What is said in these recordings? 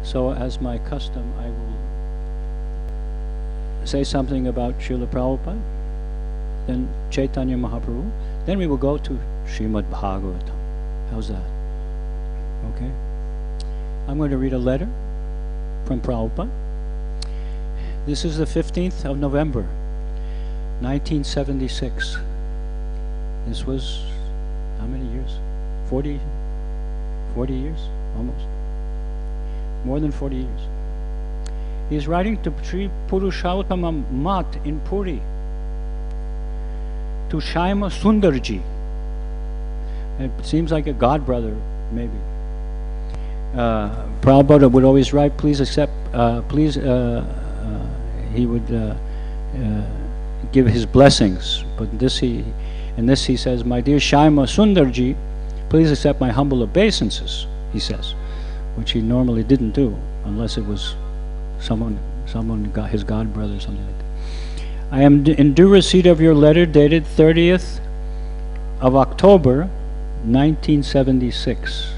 So as my custom, I will say something about Srila Prabhupada, then Chaitanya Mahaprabhu, then we will go to Srimad Bhagavatam. How's that? Okay? I'm going to read a letter from Prabhupada. This is the 15th of November, 1976. This was, how many years? 40 years? Almost. More than 40 years. He is writing to Sri Purushottama Mat in Puri, to Shyama Sundarji. It seems like a god brother, maybe. Prabhupada would always write, please accept, he would give his blessings, but in this he says, my dear Shyama Sundarji, please accept my humble obeisances, he says, which he normally didn't do, unless it was someone got his god brother or something like that. I am in due receipt of your letter dated 30th of October, 1976.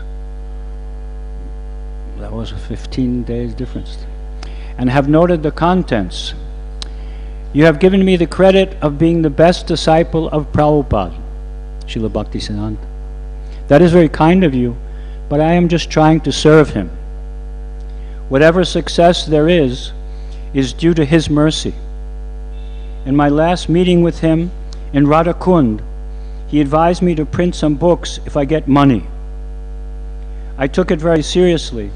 That was a 15 days difference. And have noted the contents. You have given me the credit of being the best disciple of Prabhupada, Srila Bhaktisiddhanta. That is very kind of you, but I am just trying to serve him. Whatever success there is due to his mercy. In my last meeting with him in Radhakund, he advised me to print some books if I get money. I took it very seriously,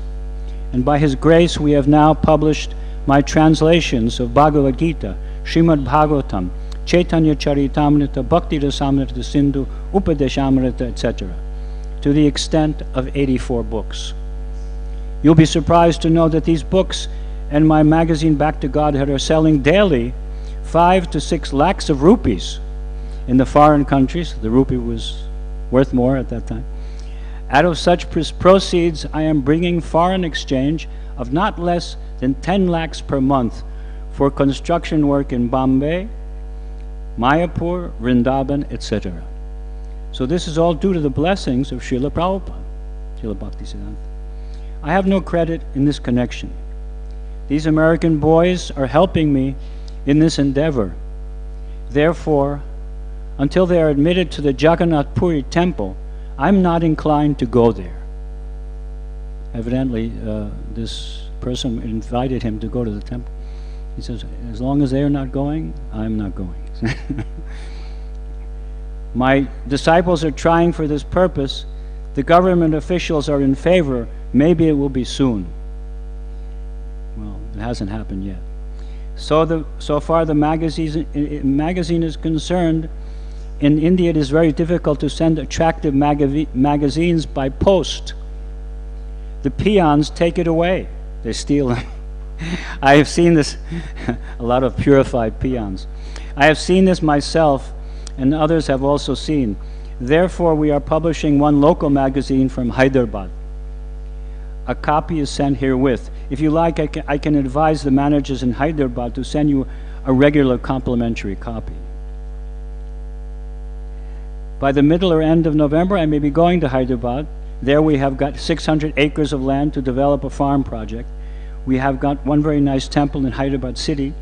and by his grace we have now published my translations of Bhagavad Gita, Srimad Bhagavatam, Chaitanya Charitamrita, Bhakti Rasamrita Sindhu, Upadeshamrita, etc., to the extent of 84 books. You'll be surprised to know that these books and my magazine Back to Godhead are selling daily 5 to 6 lakhs of rupees in the foreign countries. The rupee was worth more at that time. Out of such proceeds, I am bringing foreign exchange of not less than 10 lakhs per month for construction work in Bombay, Mayapur, Vrindavan, etc. So this is all due to the blessings of Srila Prabhupada, Srila Bhaktisiddhanta. I have no credit in this connection. These American boys are helping me in this endeavor. Therefore, until they are admitted to the Jagannath Puri temple, I'm not inclined to go there. Evidently, this person invited him to go to the temple. He says, as long as they're not going, I'm not going. My disciples are trying for this purpose. The government officials are in favor. Maybe it will be soon. Well, it hasn't happened yet. So far the magazine is concerned, in India it is very difficult to send attractive magazines by post. The peons take it away. They steal them. I have seen this, a lot of purified peons. I have seen this myself, and others have also seen. Therefore, we are publishing one local magazine from Hyderabad. A copy is sent herewith. If you like, I can advise the managers in Hyderabad to send you a regular complimentary copy. By the middle or end of November, I may be going to Hyderabad. There we have got 600 acres of land to develop a farm project. We have got one very nice temple in Hyderabad city.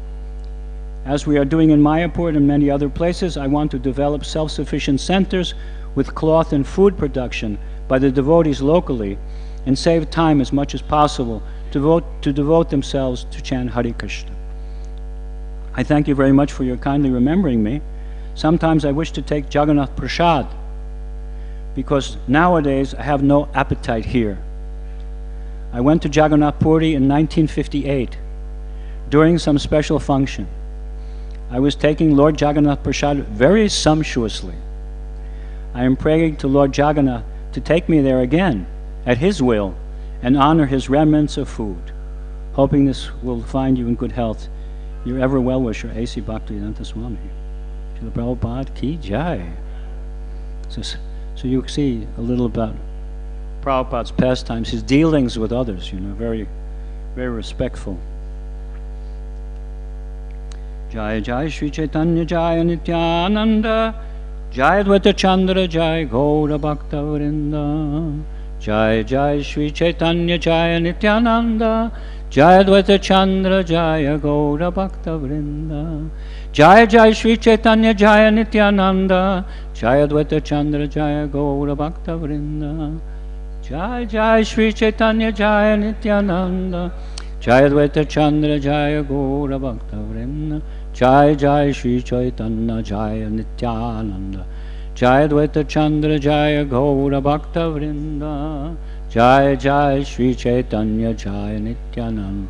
As we are doing in Mayapur and many other places, I want to develop self-sufficient centers with cloth and food production by the devotees locally, and save time as much as possible to devote themselves to chant Hare Krishna. I thank you very much for your kindly remembering me. Sometimes I wish to take Jagannath Prasad, because nowadays I have no appetite here. I went to Jagannath Puri in 1958 during some special function. I was taking Lord Jagannath Prasad very sumptuously. I am praying to Lord Jagannath to take me there again at his will and honor his remnants of food. Hoping this will find you in good health. Your ever well-wisher, A.C. Bhaktivedanta Swami. Srila Prabhupada ki jai. So you see a little about Prabhupada's pastimes, his dealings with others, very, very respectful. Jai Jai Shri Chaitanya Jai Nityananda Jai Dvaita Chandra Jai Gaura Bhakta Vrinda Jai Jai Shri Chaitanya Jaya Nityananda, Jaya Advaita Chandra Jaya Gaura Bhakta Vrinda. Jaya Jai Shri Chaitanya Jaya Nityananda, Jaya Advaita Chandra Jaya Gaura Bhakta Vrinda. Jai Jai Shri Chaitanya Jaya Nityananda, Jaya Advaita Chandra Jaya Gaura Bhakta Vrinda. Jai Jai Shri Chaitanya Jaya Nityananda, Jaya Advaita Chandra Jaya Gaura Bhakta Vrinda. Jai Jai Shri Chaitanya Jaya Nityananda,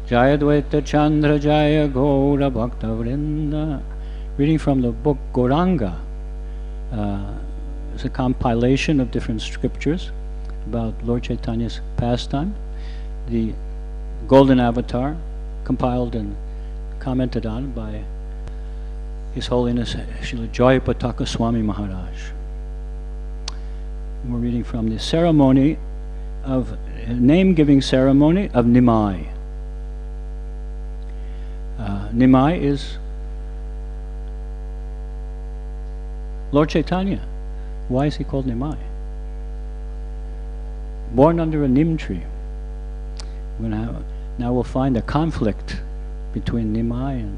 Jaya Advaita Chandra Jaya Gaura Bhakta Vrinda. Reading from the book Gauranga. It's a compilation of different scriptures about Lord Chaitanya's pastime. The Golden Avatar, compiled and commented on by His Holiness Srila Jayapataka Swami Maharaj. We're reading from the ceremony of name-giving ceremony of Nimai. Nimai is Lord Chaitanya. Why is he called Nimai? Born under a nim tree. Now we'll find a conflict between Nimai and...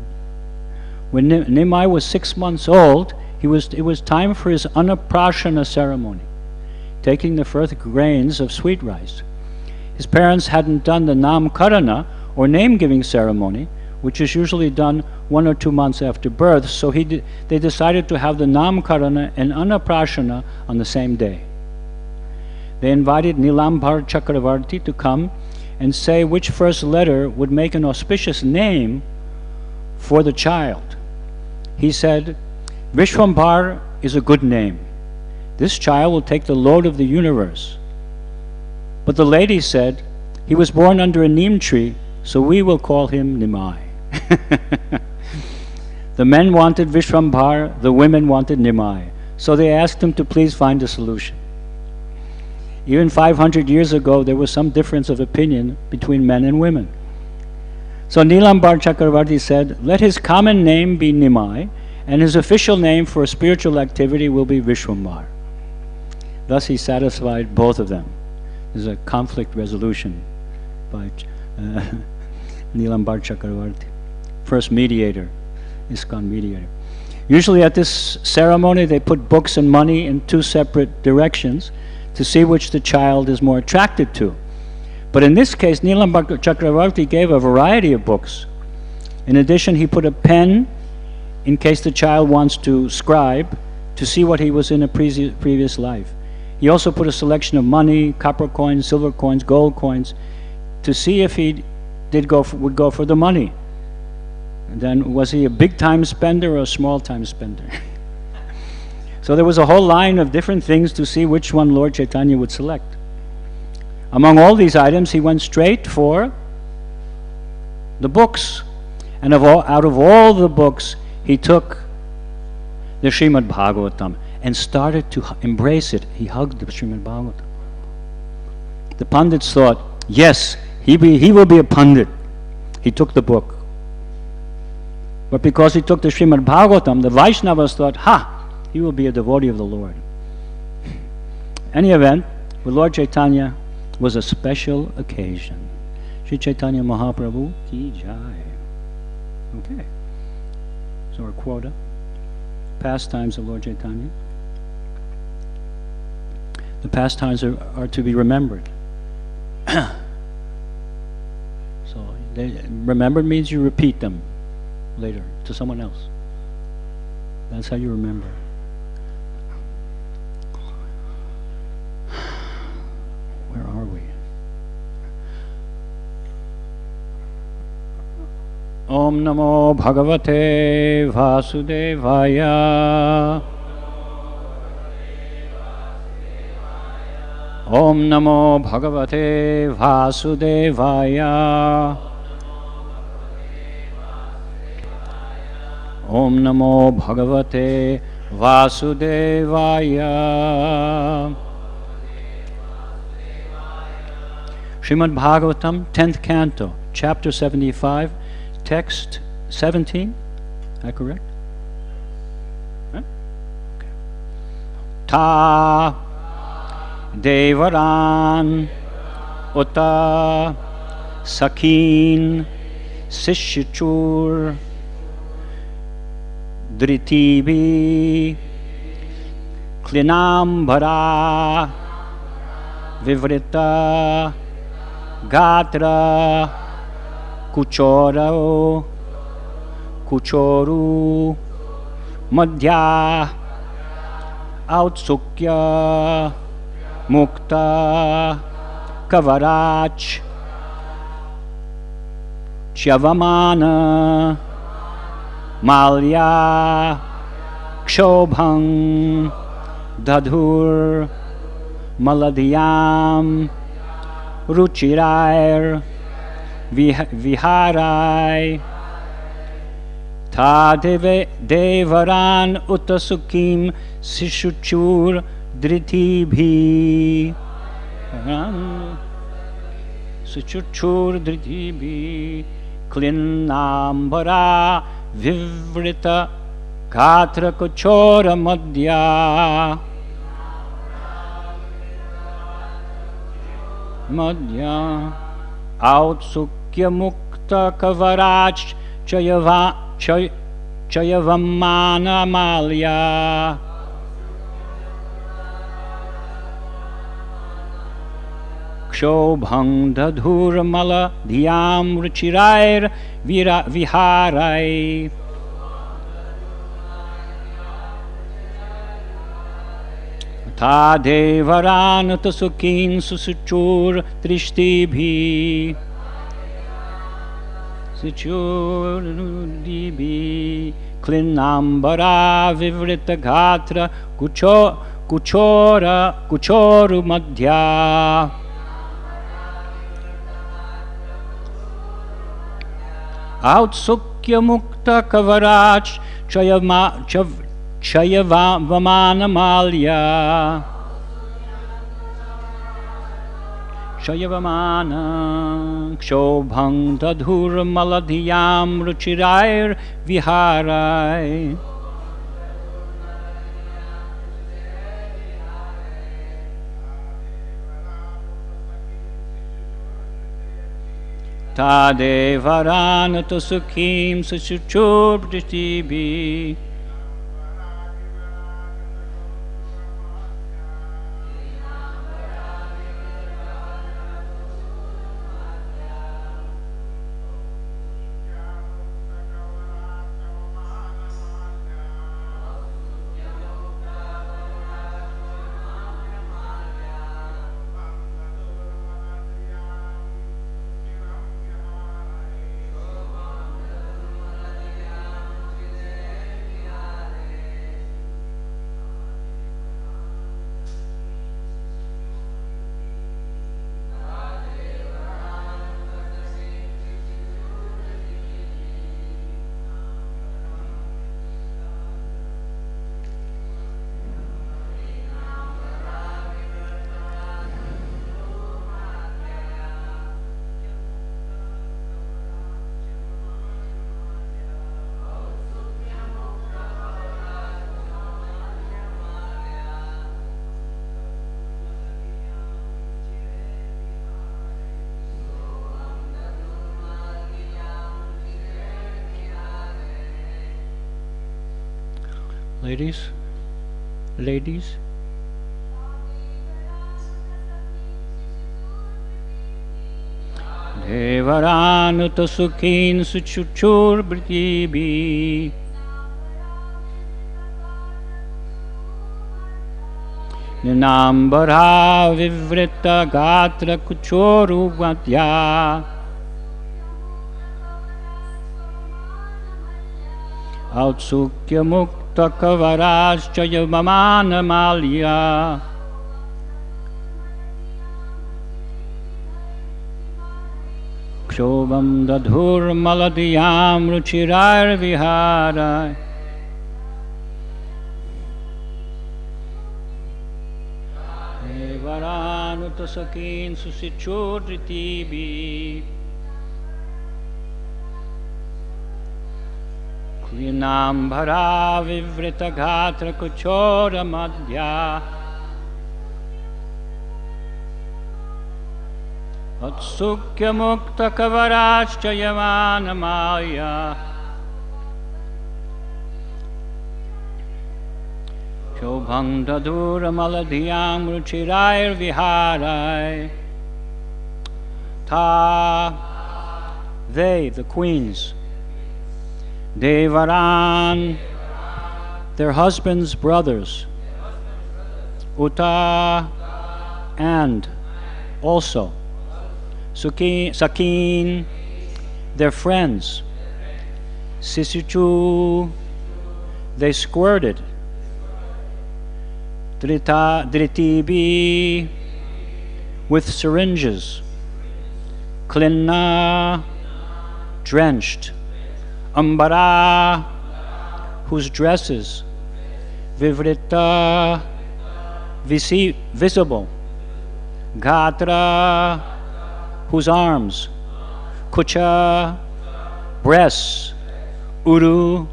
When Nimai was 6 months old, it was time for his annaprashana ceremony, taking the first grains of sweet rice. His parents hadn't done the namkarana, or name-giving ceremony, which is usually done 1 or 2 months after birth, so they decided to have the namkarana and annaprashana on the same day. They invited Nilambar Chakravarti to come and say which first letter would make an auspicious name for the child. He said, Vishwambar is a good name. This child will take the load of the universe. But the lady said, he was born under a neem tree, so we will call him Nimai. The men wanted Vishwambar, the women wanted Nimai. So they asked him to please find a solution. Even 500 years ago, there was some difference of opinion between men and women. So Nilambar Chakravarti said, let his common name be Nimai, and his official name for spiritual activity will be Vishwambar. Thus he satisfied both of them. There's a conflict resolution by Nilambar Chakravarti, first mediator, ISKCON mediator. Usually at this ceremony they put books and money in 2 separate directions to see which the child is more attracted to. But in this case, Nilambar Chakravarti gave a variety of books. In addition, he put a pen in case the child wants to scribe to see what he was in a previous life. He also put a selection of money, copper coins, silver coins, gold coins, to see if he would go for the money. And then, was he a big-time spender or a small-time spender? So there was a whole line of different things to see which one Lord Chaitanya would select. Among all these items, he went straight for the books. And out of all the books, he took the Srimad Bhagavatam and started to embrace it. He hugged the Srimad Bhagavatam. The Pandits thought, yes, he will be a Pandit. He took the book. But because he took the Srimad Bhagavatam, the Vaishnavas thought, he will be a devotee of the Lord. Any event, with Lord Chaitanya was a special occasion. Sri Chaitanya Mahaprabhu ki jai. Okay. So our quota, pastimes of Lord Chaitanya. The pastimes are to be remembered. So remembered means you repeat them later to someone else. That's how you remember. Where are we? Om Namo Bhagavate Vasudevaya. Om Namo Bhagavate Vasudevaya. Om Namo Bhagavate Vasudevaya. Srimad Bhagavatam, 10th Canto, Chapter 75, Text 17. Is that correct? Huh? Okay. Ta devarān uta sakhīn siṣicur dṛtībhiḥ klinnāmbarā vivṛta-gātra-kucoru-madhyāḥ autsukya-mukta-kavarāc cyavamāna-mālyāḥ kṣobhaṁ dadhur mala-dhiyāṁ rucirair vihāraiḥ devarān autsukya siṣicur dṛtībhiḥ siṣicur dṛtībhiḥ klinnāmbarā vivṛta-gātra-kucoru-madhyāḥ autsukya-mukta-kavarāc cyavamāna-mālyāḥ kṣobhaṁ dadhur mala-dhiyāṁ rucirair vihāraiḥ devarān autsukya siṣicur dṛtībhiḥ klinnāmbarā vivṛta-gātra-kucoru-madhyāḥ autsukya-mukta-kavarāc cyavamāna-mālyāḥ kṣobhaṁ dadhur mala-dhiyāṁ rucirair vihāraiḥ devarān autsukya siṣicur dṛtībhiḥ Ladies, devarān autsukya siṣicur dṛtībhiḥ klinnāmbarā vivṛta-gātra-kucoru-madhyāḥ autsukya-mukta-kavarāc cyavamāna-mālyāḥ kṣobhaṁ dadhur mala-dhiyāṁ rucirair vihāraiḥ devarān autsukya siṣicur dṛtībhiḥ klinnāmbarā vivṛta-gātra-kucoru-madhyāḥ autsukya-mukta-kavarāc cyavamāna-mālyāḥ kṣobhaṁ dadhur mala-dhiyāṁ rucirair vihāraiḥ. Ta, they, the queens, devarān, their husbands' brothers, uta, and also, sakhīn, their friends, siṣicuḥ, they squirted, dṛtībhiḥ, with syringes, klinna, drenched, ambarāḥ, whose dresses, vivṛta, visible, gātra, whose arms, kuca, breasts, uru,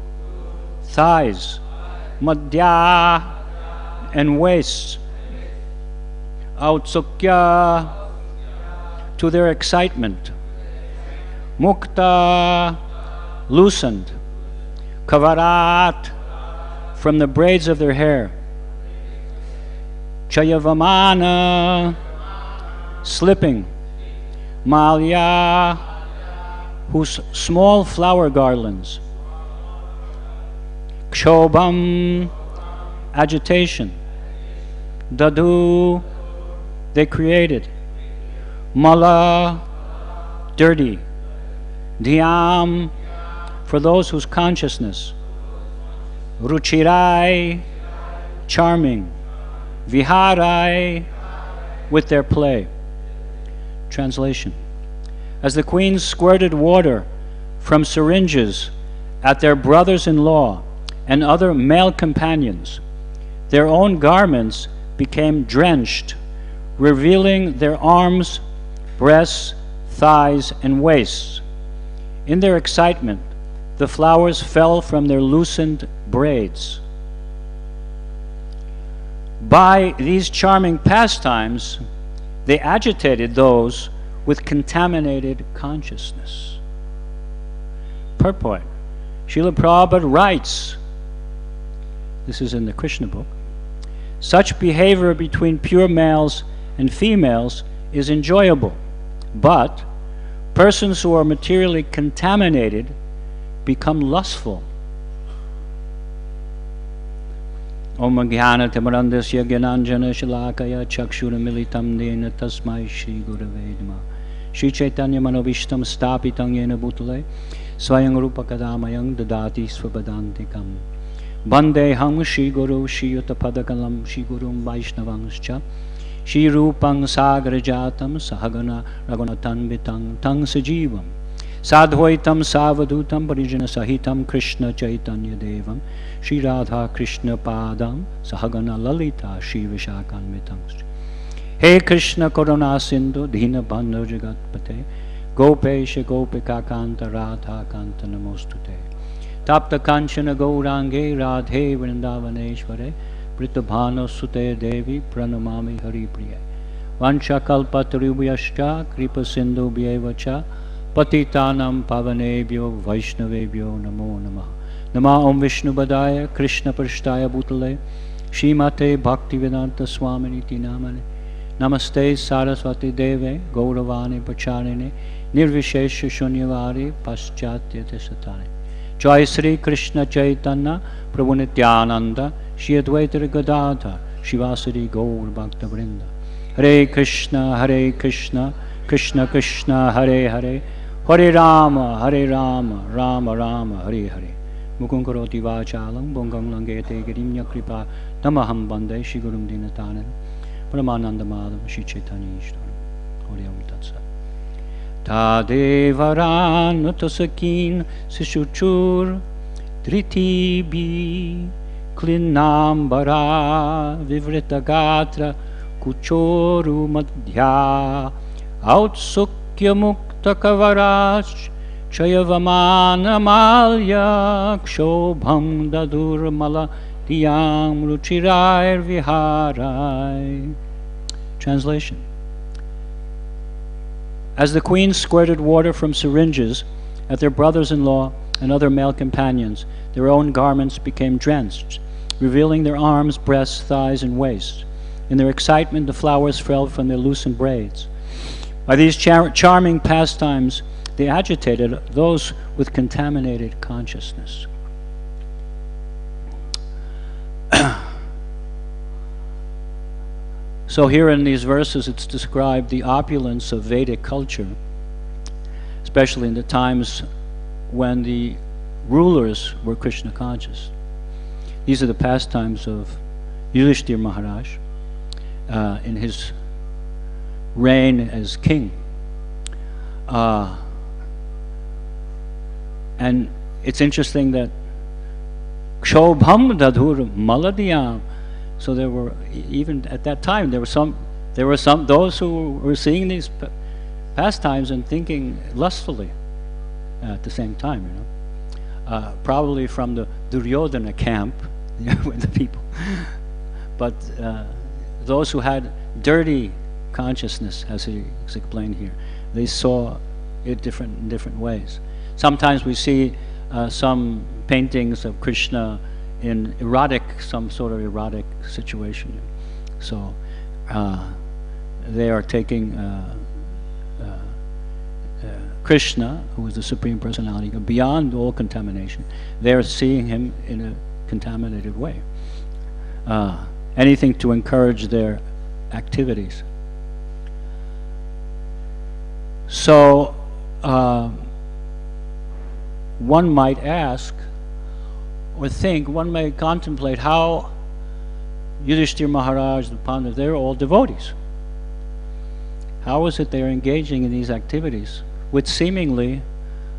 thighs, madhyāḥ, and waists, autsukya, to their excitement, mukta, loosened, kavarāt, from the braids of their hair, cyavamāna, slipping, mālyāḥ, whose small flower garlands, kṣobhaṁ, agitation, dadhur, they created, mala, dirty, dhiyāṁ, for those whose consciousness, rucirair, charming, vihāraiḥ, with their play. Translation. As the queens squirted water from syringes at their brothers-in-law and other male companions, their own garments became drenched, revealing their arms, breasts, thighs, and waists. In their excitement, the flowers fell from their loosened braids. By these charming pastimes, they agitated those with contaminated consciousness. Purport. Srila Prabhupada writes, this is in the Krishna book, such behavior between pure males and females is enjoyable, but persons who are materially contaminated become lustful. Om Jnana-timirandasya Gyananjana Shalakaya Chakshura-militam Nena Tasmai Shri Gurave Namah Shri Chaitanya Manovishtam Stapitam Yena Bhutale Swayam Rupa Kadamayam Dadati Svabhadantikam Bandeham Shri Guru Shri Yuttapadakalam Shri Gurum Vaishnavangscha Shri Rupang Sagrajatam Sahagana Raghunathan Vitang Tang Sajivam Sadhvaitam Savadutam Parijana Sahitam Krishna Chaitanya Devam Shri Radha Krishna Padam Sahagana Lalita Shri Vishakhanvitam. He Krishna Karuna Sindhu Dina Bandhu Jagatpate Gopesha Gopika Kanta Radha Kanta Namostute Tapta Kanchana Gaurange Radhe Vrindavaneshware Pritabhana Sute Devi Pranamami Haripriya Vancha Kalpatarubhyascha Kripa Sindhu Bhyevacha Patitanam Pavanebhyo Vaishnavebhyo Namo Namah. Nama Om Vishnu Badaya Krishna Prashtaya Bhutale Shrimate Bhaktivedanta Swaminiti Namane Namaste Saraswati Deve Gauravani Pacharine Nirvishesha Shunyavari Paschatya Tesatane. Jai Sri Krishna Chaitanya Prabhu Nityananda Shri Advaita Gadadhar Shivasari Gaur Bhakta Vrinda. Hare Krishna Krishna Krishna Hare Hare Hare Rama Rama Rama Hare Hare. Mukung karoti vachalam bongam langete girimya kripa tamaham bande Shri Gurum Dinatanan Paramananda Madham Shri Chaitanya Ishtaram. Hare Om Tat Sat. Ta devarān sakhīn siṣicur dṛtībhiḥ klinnāmbarā vivṛta-gātra-kucoru-madhyāḥ autsukya-mukta-kavarāc cyavamāna-mālyāḥ kṣobhaṁ dadhur mala-dhiyāṁ rucirair vihāraiḥ. Translation. As the queen squirted water from syringes at their brothers-in-law and other male companions, their own garments became drenched, revealing their arms, breasts, thighs, and waist. In their excitement, the flowers fell from their loosened braids. By these charming pastimes, they agitated those with contaminated consciousness. So here in these verses, it's described the opulence of Vedic culture, especially in the times when the rulers were Krishna conscious. These are the pastimes of Yudhishthira Maharaj in his reign as king. And it's interesting that kṣobhaṁ dadhur mala-dhiyāṁ. So there were, even at that time, there were some those who were seeing these pastimes and thinking lustfully at the same time, you know. Probably from the Duryodhana camp, with the people. But those who had dirty consciousness, as he explained here, they saw it in different ways. Sometimes we see some paintings of Krishna in some sort of erotic situation. So they are taking Krishna, who is the Supreme Personality, beyond all contamination. They're seeing him in a contaminated way. Anything to encourage their activities. So one might ask, or think, one may contemplate how Yudhishthira Maharaj, the Pandavas, they're all devotees. How is it they're engaging in these activities with seemingly,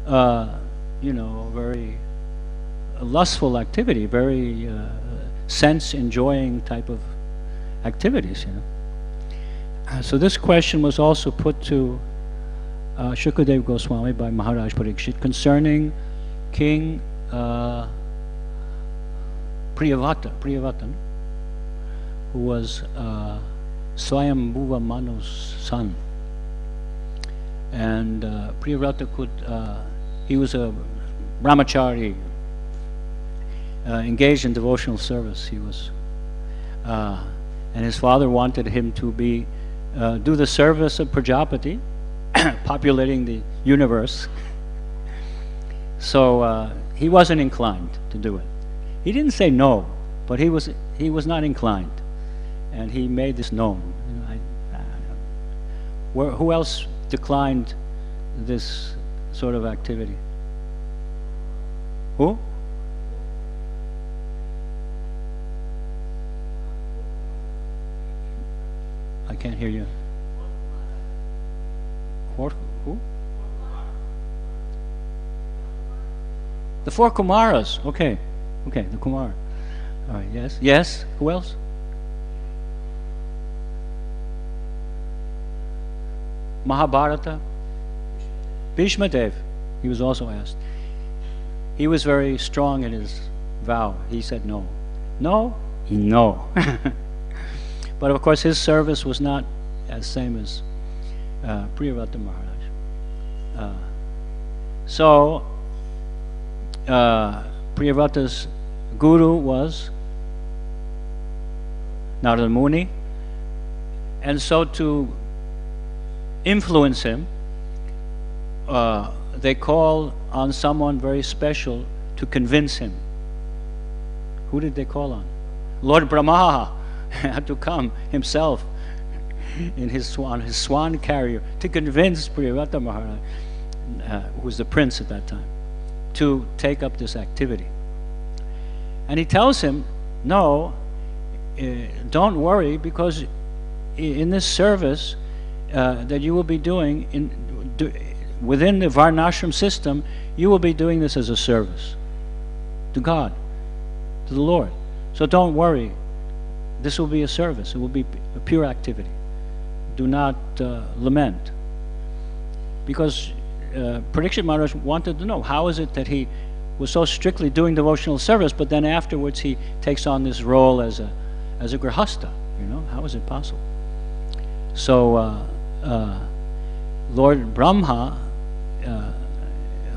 very lustful activity, very sense-enjoying type of activities, you know? So this question was also put to Shukadeva Goswami by Maharaj Parikshit concerning King Priyavata, who was Swayambhuva Manu's son. And Priyavata he was a brahmachari, engaged in devotional service. He was, and his father wanted him to do the service of Prajapati, populating the universe. So he wasn't inclined to do it. He didn't say no, but he was not inclined, and he made this known. You know, who else declined this sort of activity? Who? I can't hear you. Who? The four Kumaras. Okay, the Kumara. All right. Yes. Who else? Mahabharata. Bhishma Dev. He was also asked. He was very strong in his vow. He said no. No. But of course, his service was not as same as Priyavata Maharaj. So Priyavata's guru was Narada Muni, and so to influence him, they called on someone very special to convince him. Who did they call on? Lord Brahma had to come himself in his swan carrier to convince Priyavata Maharaj, who was the prince at that time, to take up this activity. And he tells him, no, don't worry, because in this service that you will be doing within the Varnashram system, you will be doing this as a service to God, to the Lord. So don't worry. This will be a service. It will be a pure activity. Do not lament. Because Parikshit Maharaj wanted to know, how is it that he was so strictly doing devotional service, but then afterwards he takes on this role as a grihasta? You know, how is it possible? So Lord Brahma,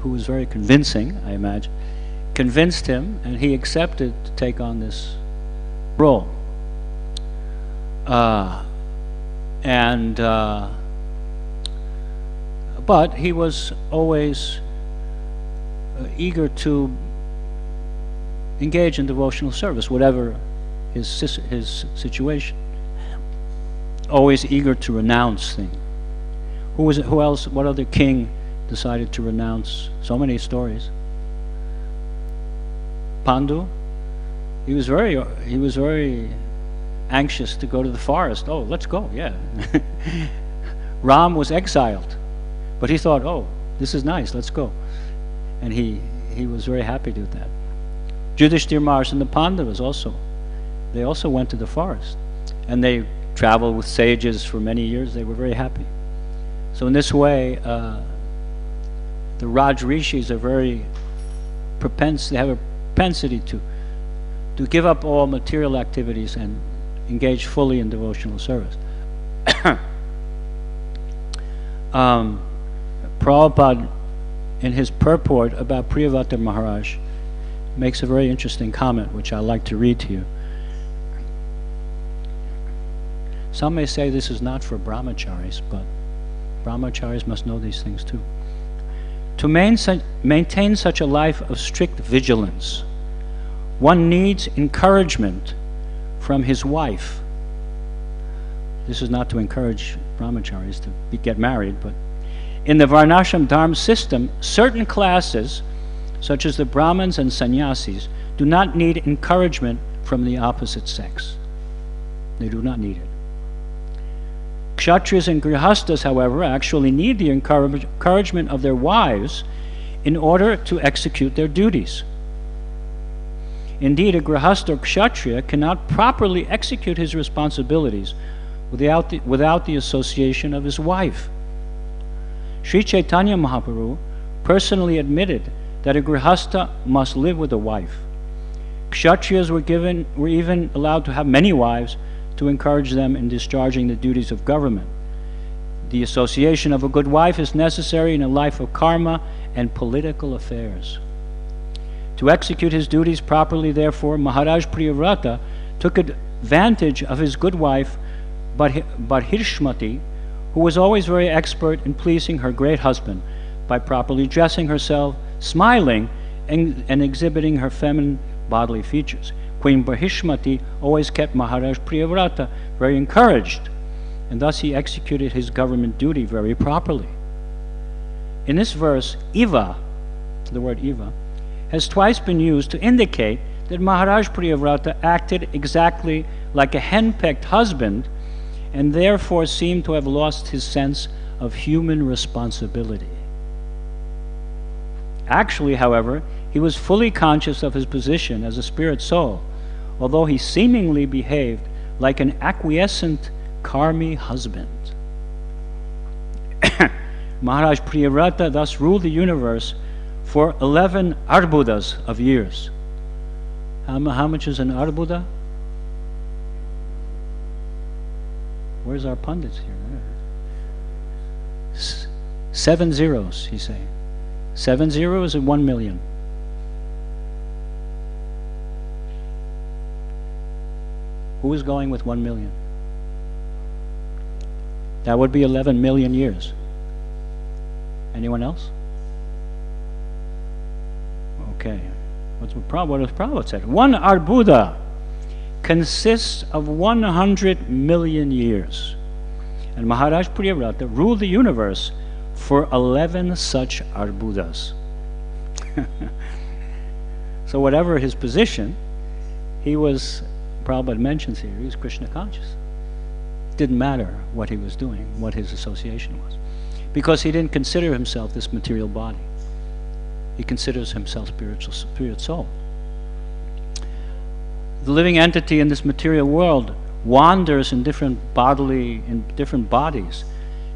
who was very convincing, I imagine, convinced him, and he accepted to take on this role. But he was always eager to engage in devotional service, whatever his situation. Always eager to renounce things. Who else? What other king decided to renounce? So many stories. Pandu. He was very anxious to go to the forest. Oh, let's go! Yeah. Ram was exiled, but he thought, oh, this is nice. Let's go, and he was very happy to do that. Yudhishthira Maharaj and the Pandavas also. They also went to the forest, and they traveled with sages for many years. They were very happy. So in this way, the Raj Rishis are very they have a propensity to give up all material activities and engage fully in devotional service. Prabhupada, in his purport about Priyavata Maharaj, makes a very interesting comment, which I'd like to read to you. Some may say this is not for brahmacharis, but brahmacharis must know these things too. To maintain such a life of strict vigilance, one needs encouragement from his wife. This is not to encourage brahmacharis to get married, but in the Varnashram Dharma system, certain classes, such as the Brahmins and Sannyasis, do not need encouragement from the opposite sex. They do not need it. Kshatriyas and Grihastas, however, actually need the encouragement of their wives in order to execute their duties. Indeed, a Grihasta or Kshatriya cannot properly execute his responsibilities without the association of his wife. Sri Chaitanya Mahaprabhu personally admitted that a Grihasta must live with a wife. Kshatriyas were even allowed to have many wives to encourage them in discharging the duties of government. The association of a good wife is necessary in a life of karma and political affairs. To execute his duties properly, therefore, Maharaj Priyavrata took advantage of his good wife, Hirshmati, who was always very expert in pleasing her great husband by properly dressing herself, smiling, and exhibiting her feminine bodily features. Queen Bahishmati always kept Maharaj Priyavrata very encouraged, and thus he executed his government duty very properly. In this verse, Eva, the word Eva, has twice been used to indicate that Maharaj Priyavrata acted exactly like a henpecked husband and therefore seemed to have lost his sense of human responsibility. Actually, however, he was fully conscious of his position as a spirit soul, although he seemingly behaved like an acquiescent karmi husband. Maharaj Priyavrata thus ruled the universe for 11 arbudas of years. How much is an arbuda? Where's our pundits here? 7 zeros, he's saying. 7 zeros and 1 million. Who is going with 1 million? That would be 11 million years. Anyone else? Okay. What does Prabhupada said? 1 arbuda consists of 100 million years. And Maharaj Priyavrata ruled the universe for 11 such arbudas. So whatever his position, he was, Prabhupada mentions here, he was Krishna conscious. It didn't matter what he was doing, what his association was, because he didn't consider himself this material body. He considers himself spirit soul. The living entity in this material world wanders in different bodies,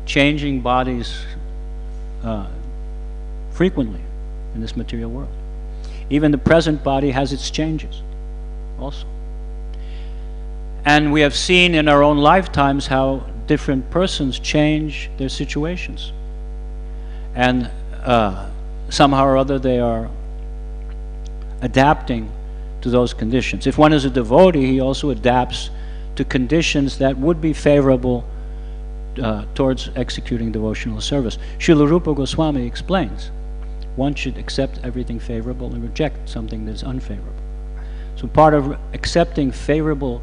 changing bodies frequently in this material world. Even the present body has its changes also. And we have seen in our own lifetimes how different persons change their situations. And somehow or other they are adapting to those conditions. If one is a devotee, he also adapts to conditions that would be favorable towards executing devotional service. Srila Rupa Goswami explains, one should accept everything favorable and reject something that's unfavorable. So part of accepting favorable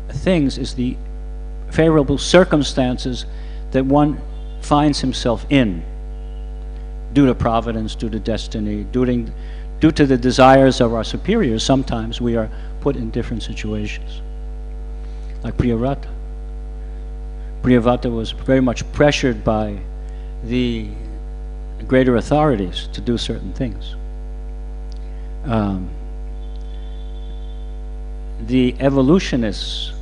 things is the favorable circumstances that one finds himself in, due to providence, due to destiny, due to the desires of our superiors. Sometimes we are put in different situations. Like Priyavrata. Priyavrata was very much pressured by the greater authorities to do certain things. The evolutionists,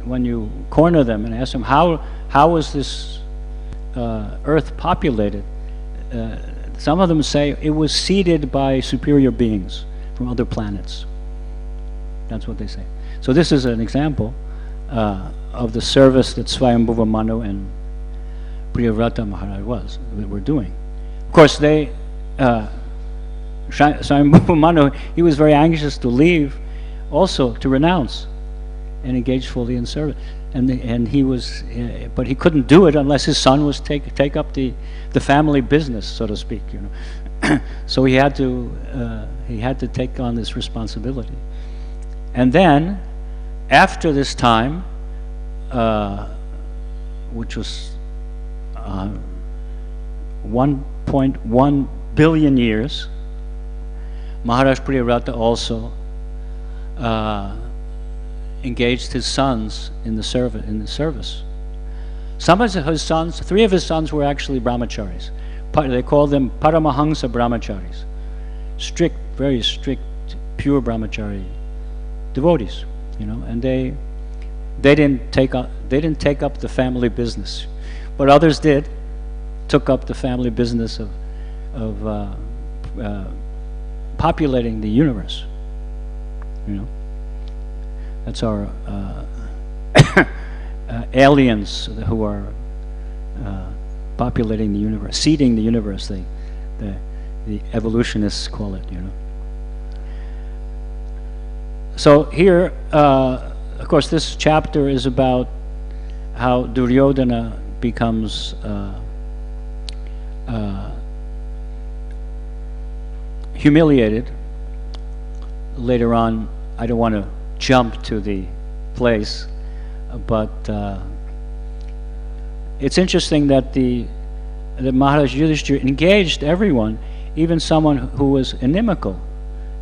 when you corner them and ask them, how was this earth populated? Some of them say it was seeded by superior beings from other planets. That's what they say. So this is an example of the service that Swayambhuva Manu and Priyavrata Maharaj were doing. Of course, Swayambhuva Manu, he was very anxious to leave, also to renounce and engage fully in service. And he was, but he couldn't do it unless his son was take up the family business, so to speak. You know, so he had to take on this responsibility. And then, after this time, which was 1.1 billion years, Maharaj Priyavrata also engaged his sons in the service. Some of his sons, 3 of his sons were actually brahmacharis. They called them Paramahansa brahmacharis, strict, very strict, pure brahmachari devotees. You know, and they didn't take up the family business, but others took up the family business of populating the universe. You know. That's our aliens who are populating the universe, seeding the universe. The evolutionists call it, you know. So here, of course, this chapter is about how Duryodhana becomes humiliated. Later on, I don't want to jump to the place, but it's interesting that Maharaj Yudhishthira engaged everyone, even someone who was inimical,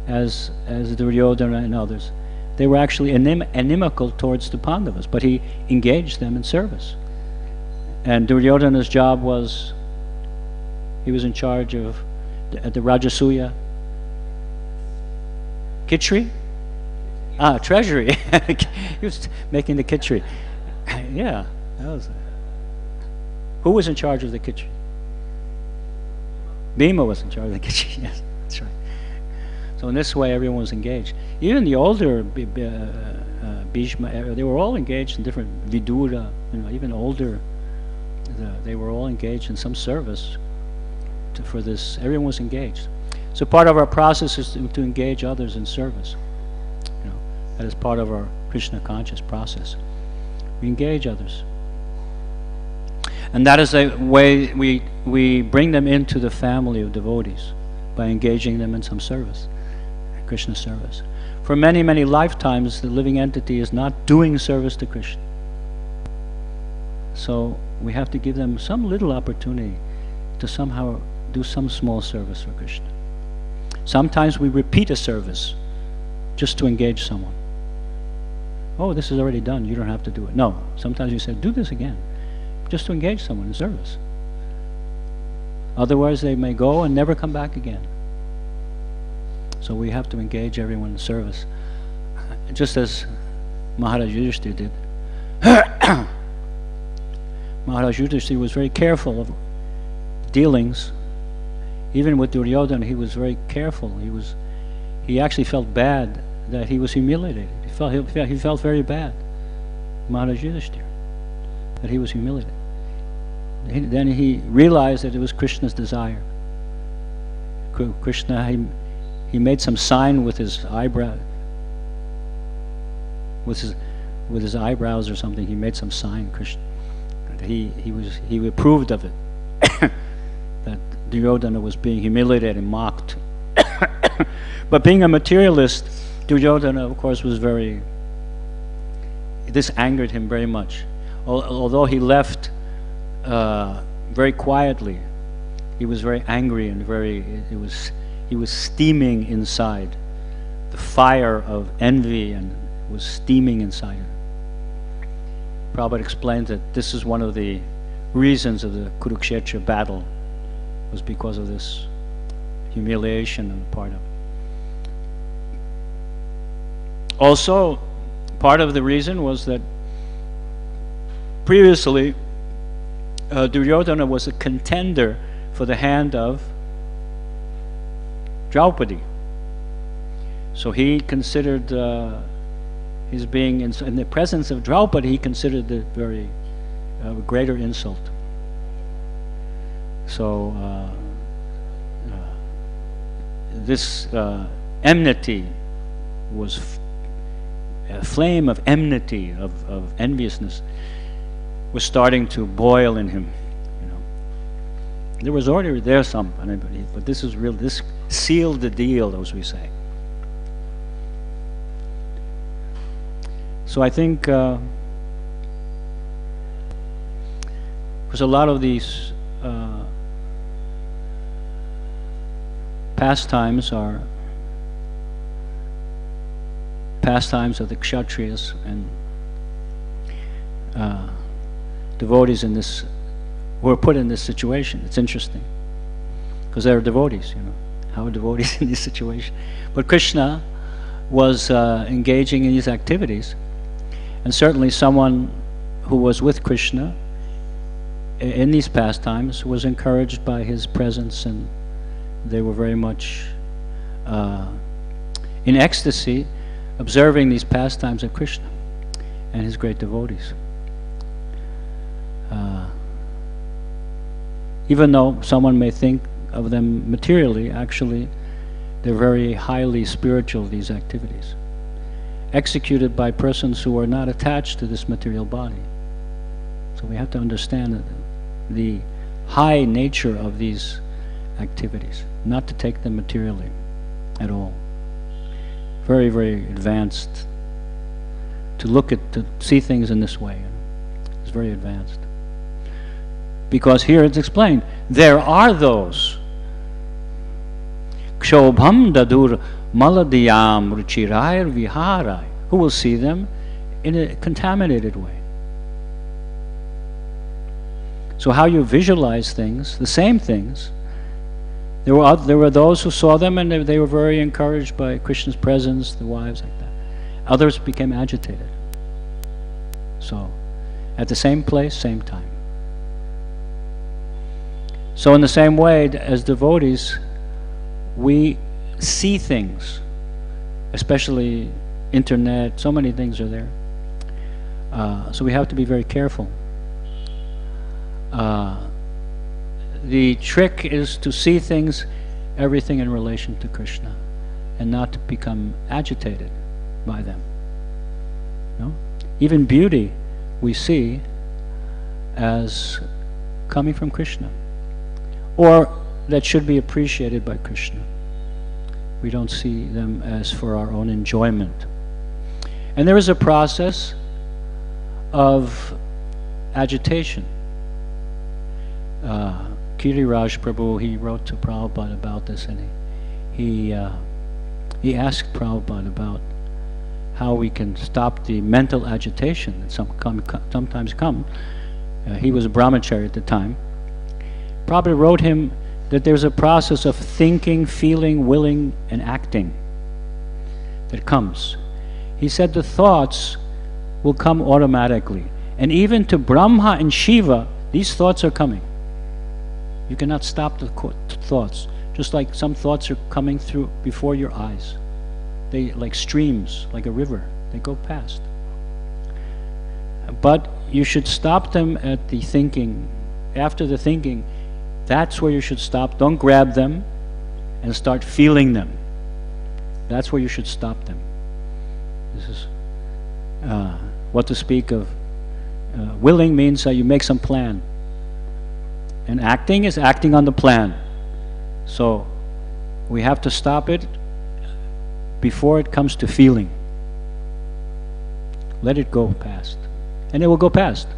as Duryodhana and others. They were actually inimical towards the Pandavas, but he engaged them in service. And Duryodhana's job was, he was in charge of the Rajasuya Kitchery? Treasury. He was making the kitchery. Yeah, that was. Who was in charge of the kitchery? Bhima was in charge of the kitchery. Yes, that's right. So in this way, everyone was engaged. Even the older Bhishma, they were all engaged in different Vidura. You know, even older, they were all engaged in some service for this. Everyone was engaged. So part of our process is to engage others in service. That is part of our Krishna conscious process. We engage others. And that is a way we bring them into the family of devotees, by engaging them in some service, Krishna service. For many, many lifetimes, the living entity is not doing service to Krishna. So we have to give them some little opportunity to somehow do some small service for Krishna. Sometimes we repeat a service just to engage someone. Oh, this is already done, you don't have to do it. No, sometimes you say, do this again, just to engage someone in service. Otherwise they may go and never come back again. So we have to engage everyone in service, just as Maharaj Yudhishthira did. Maharaj Yudhishthira was very careful of dealings. Even with Duryodhana, he was very careful. He actually felt bad that he was humiliated. He felt very bad, Maharaj Yudhishthira, that he was humiliated. then he realized that it was Krishna's desire. Krishna, he made some sign with his eyebrow, with his eyebrows or something. He made some sign. Krishna, he approved of it. That Duryodhana was being humiliated and mocked. But being a materialist, Duryodhana, of course, was this angered him very much. Although he left very quietly, he was very angry and he was steaming inside. The fire of envy and was steaming inside him. Prabhupada explains that this is one of the reasons of the Kurukshetra battle, was because of this humiliation on the part of. Also, part of the reason was that previously Duryodhana was a contender for the hand of Chowpatty. So he considered his being in the presence of Chowpatty, he considered it very greater insult. So this enmity was a flame of enmity, of enviousness, was starting to boil in him. There was already there some, but this is real. This sealed the deal, as we say. So I think, because a lot of these pastimes are pastimes of the kshatriyas and devotees in this, who are put in this situation. It's interesting, because they're devotees, how are devotees in this situation? But Krishna was engaging in these activities, and certainly someone who was with Krishna in these pastimes was encouraged by his presence, and they were very much in ecstasy observing these pastimes of Krishna and his great devotees. Even though someone may think of them materially, actually they're very highly spiritual, these activities, executed by persons who are not attached to this material body. So we have to understand that the high nature of these activities, not to take them materially at all. Very, very advanced. To see things in this way, it's very advanced. Because here it's explained, there are those kṣobhaṁ dadhur mala-dhiyāṁ rucirair vihāraiḥ, who will see them in a contaminated way. So how you visualize things, the same things, there were those who saw them and they were very encouraged by Krishna's presence, the wives like that. Others became agitated. So, at the same place, same time. So in the same way, as devotees, we see things, especially internet, so many things are there. So we have to be very careful. The trick is to see things, everything in relation to Krishna, and not to become agitated by them. No? Even beauty we see as coming from Krishna, or that should be appreciated by Krishna. We don't see them as for our own enjoyment. And there is a process of agitation. Giriraj Prabhu, he wrote to Prabhupada about this, and he asked Prabhupada about how we can stop the mental agitation that sometimes come. He was a brahmachari at the time. Prabhupada wrote him that there's a process of thinking, feeling, willing, and acting that comes. He said the thoughts will come automatically. And even to Brahma and Shiva, these thoughts are coming. You cannot stop the thoughts. Just like some thoughts are coming through before your eyes. They, like streams, like a river, they go past. But you should stop them at the thinking after the thinking, that's where you should stop. Don't grab them and start feeling them. That's where you should stop them. This is what to speak of. Willing means you make some plan. And acting is acting on the plan. So we have to stop it before it comes to feeling. Let it go past. And it will go past.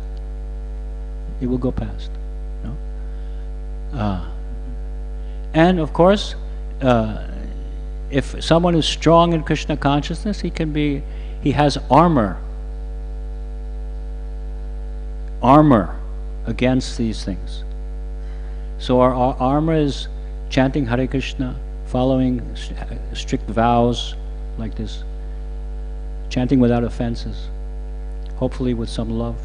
It will go past. No? And of course, if someone is strong in Krishna consciousness, he has armor against these things. So our armor is chanting Hare Krishna, following strict vows like this, chanting without offenses, hopefully with some love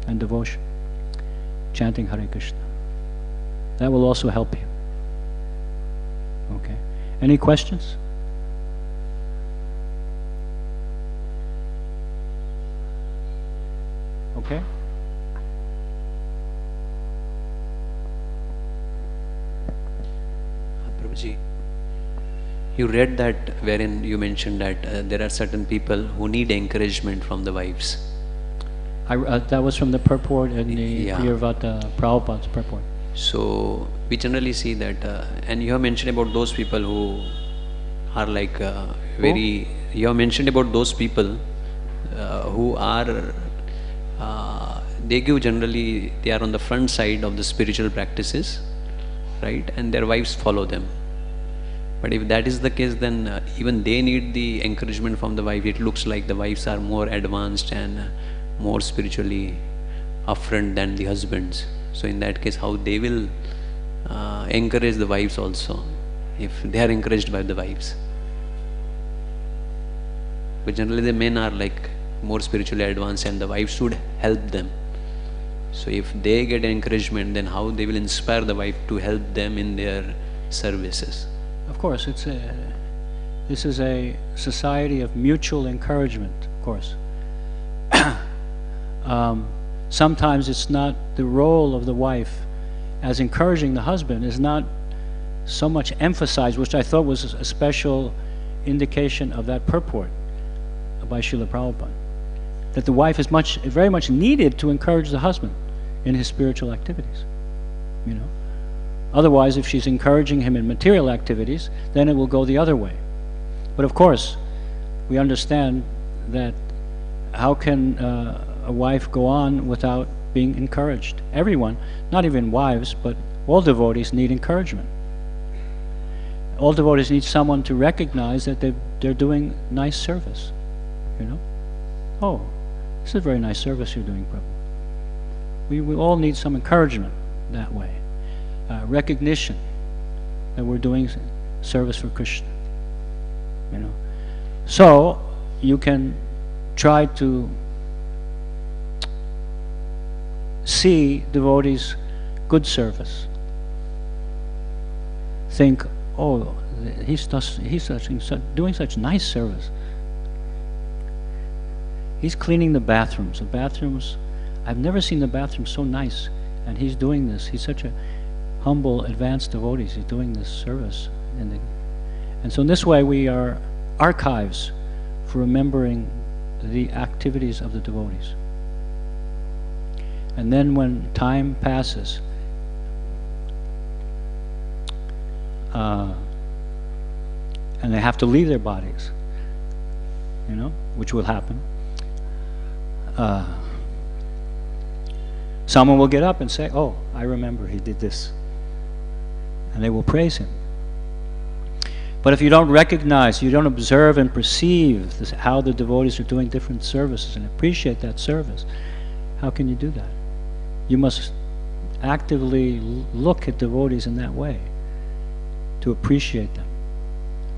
and devotion, chanting Hare Krishna. That will also help you. Okay. Any questions? Okay. Prabhuji, you read that wherein you mentioned that there are certain people who need encouragement from the wives. That was from the purport in the Vivṛta-Prabhupada's purport. So we generally see that, and you have mentioned about those people who are like you have mentioned about those people who are, they are on the front side of the spiritual practices, right? And their wives follow them. But if that is the case, then even they need the encouragement from the wife. It looks like the wives are more advanced and more spiritually upfront than the husbands. So in that case, how they will encourage the wives also, if they are encouraged by the wives? But generally the men are like more spiritually advanced and the wives should help them. So if they get encouragement, then how they will inspire the wife to help them in their services? Of course, this is a society of mutual encouragement, of course. Sometimes it's not the role of the wife as encouraging the husband is not so much emphasized, which I thought was a special indication of that purport by Srila Prabhupada, that the wife is very much needed to encourage the husband in his spiritual activities. You know, otherwise, if she's encouraging him in material activities, then it will go the other way. But of course, we understand that how can a wife go on without being encouraged? Everyone, not even wives, but all devotees need encouragement. All devotees need someone to recognize that they're doing nice service. You know, oh, this is a very nice service you're doing, Prabhu. We all need some encouragement that way. Recognition that we're doing service for Krishna. You know, so you can try to see devotees' good service. Think, oh, he's doing such nice service. He's cleaning the bathrooms. The bathrooms, I've never seen the bathrooms so nice, and he's doing this. He's such a humble, advanced devotee. He's doing this service. And so in this way we are archives for remembering the activities of the devotees. And then when time passes, and they have to leave their bodies, you know, which will happen, someone will get up and say, oh, I remember he did this. And they will praise him. But if you don't recognize, you don't observe and perceive how the devotees are doing different services and appreciate that service, how can you do that? You must actively look at devotees in that way to appreciate them.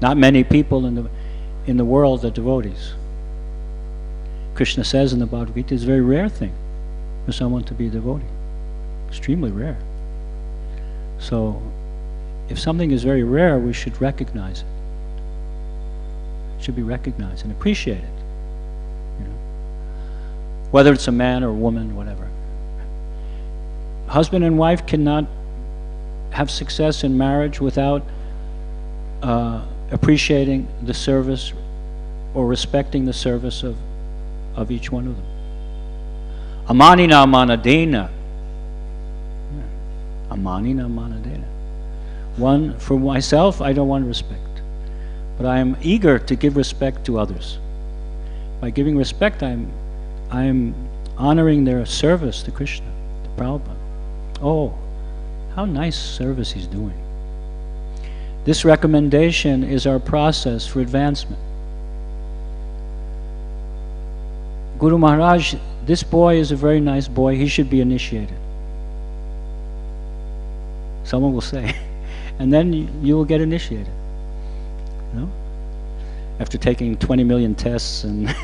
Not many people in the world are devotees. Krishna says in the Bhagavad Gita, it's a very rare thing for someone to be a devotee. Extremely rare. So, if something is very rare, we should recognize it. It should be recognized and appreciate it. You know? Whether it's a man or a woman, whatever. husband and wife cannot have success in marriage without appreciating the service or respecting the service of each one of them. Amanina manadena. Amanina manadena. One, for myself, I don't want respect, but I am eager to give respect to others. By giving respect, I'm honoring their service to Krishna, to Prabhupada. Oh, how nice service he's doing. This recommendation is our process for advancement. Guru Maharaj, this boy is a very nice boy, he should be initiated. Someone will say, and then you will get initiated. You know? After taking 20 million tests and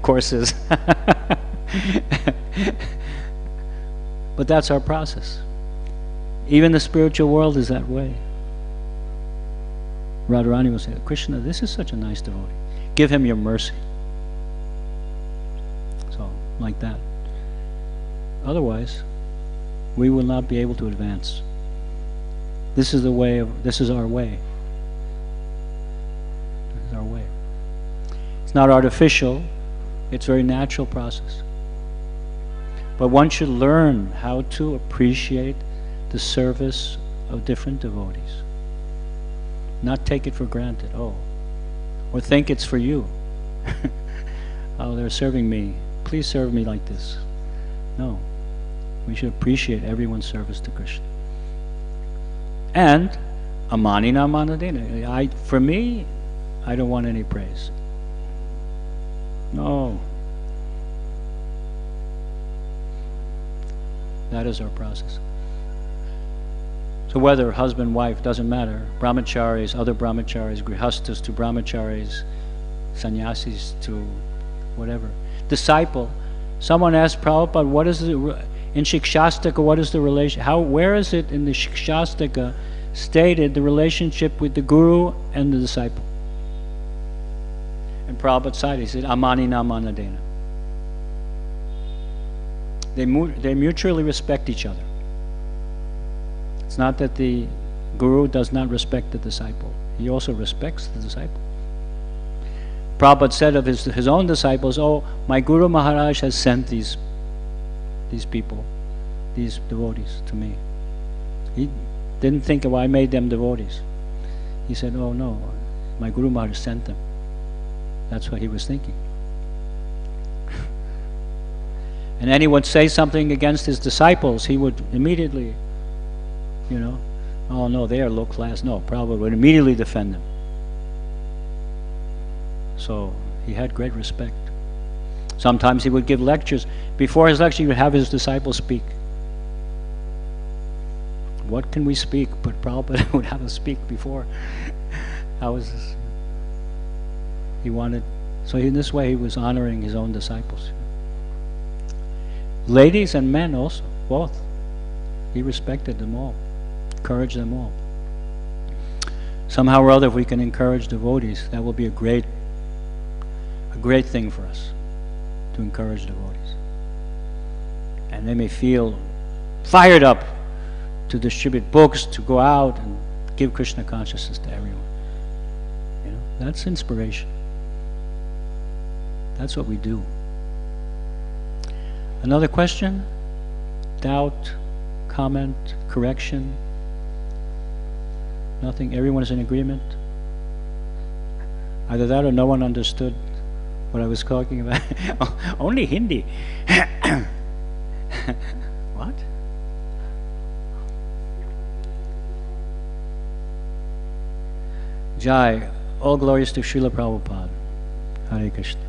courses. But that's our process. Even the spiritual world is that way. Radharani will say, Krishna, this is such a nice devotee. Give him your mercy. So, like that. Otherwise, we will not be able to advance. This is the way of, this is our way. This is our way. It's not artificial, it's a very natural process. But one should learn how to appreciate the service of different devotees. Not take it for granted, or think it's for you. Oh, they're serving me, please serve me like this. No, we should appreciate everyone's service to Krishna. And, amanina manadena. For me, I don't want any praise. No. That is our process. So whether husband, wife, doesn't matter. Brahmacharis, other brahmacharis, grihastas to brahmacharis, sannyasis to whatever. Disciple. Someone asked Prabhupada, what is the, in Shikshastika, what is the relation? Where is it in the Shikshastika stated the relationship with the guru and the disciple? And Prabhupada said, he said, amanina manadena. They mutually respect each other. It's not that the guru does not respect the disciple. He also respects the disciple. Prabhupada said of his own disciples, oh, my Guru Maharaj has sent these people, these devotees to me. He didn't think, I made them devotees. He said, oh no, my Guru Maharaj sent them. That's what he was thinking. And anyone would say something against his disciples, he would immediately, oh no, they are low class. No, Prabhupada would immediately defend them. So he had great respect. Sometimes he would give lectures. Before his lecture, he would have his disciples speak. What can we speak? But Prabhupada would have us speak before. How is this? He wanted, so in this way he was honoring his own disciples. Ladies and men also, both. He respected them all, encouraged them all. Somehow or other, if we can encourage devotees, that will be a great thing for us, to encourage devotees. And they may feel fired up to distribute books, to go out and give Krishna consciousness to everyone. That's inspiration. That's what we do. Another question? Doubt, comment, correction? Nothing? Everyone is in agreement? Either that or no one understood what I was talking about. Only Hindi. What? Jai. All glories to Srila Prabhupada. Hare Krishna.